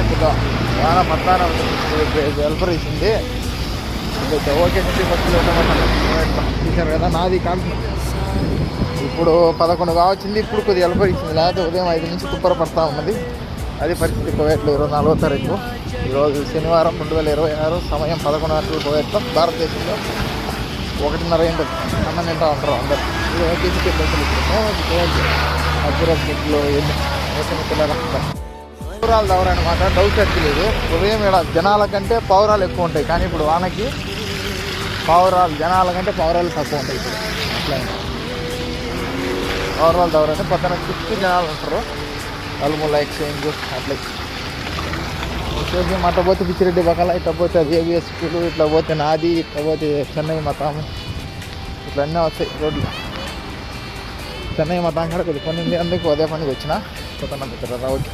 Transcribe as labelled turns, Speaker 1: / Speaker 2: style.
Speaker 1: ఎందుకో చాలా మధ్యాహ్నం వెల్పరీసింది. ఓకే చూశారు కదా నాది కాదు. ఇప్పుడు 11 కావచ్చింది. ఇప్పుడు కొద్దిగా వెల్పరీసింది, లేకపోతే ఉదయం 5 నుంచి తుప్పర పడతా ఉన్నది. అది పరిస్థితి కువైట్లో 24వ తారీఖు. ఈరోజు శనివారం 2026, సమయం 11 గంటలు. కువైట్లో భారతదేశంలో 1:30 అయింది. అన్నం తింటా ఉంటారు అందరు. పౌరాలు దవరనమాట. డౌట్ ఎక్కలేదు. ఉదయం ఇక్కడ జనాల కంటే పౌరాలు ఎక్కువ ఉంటాయి, కానీ ఇప్పుడు వానకి జనాల కంటే పౌరాలు తక్కువ ఉంటాయి. ఇప్పుడు అట్లా పౌరాలు దవరంటే పక్కన చుట్టూ జనాలు ఉంటారు. నలుమూల ఎక్స్చేంజ్ అట్లా వచ్చేసి అట్లా పోతే పిచ్చిరెడ్డి బకాల, ఇట్లా పోతే అది ఏబిఎస్ స్కూలు, ఇట్లా పోతే నాది, ఇట్లా పోతే చెన్నై మతాము, ఇట్లా అన్నీ వస్తాయి రోడ్లు. చెన్నై మతం కూడా కొద్ది పని ఉంది, అందుకు అదే పనికి వచ్చిన కొత్త రావచ్చు.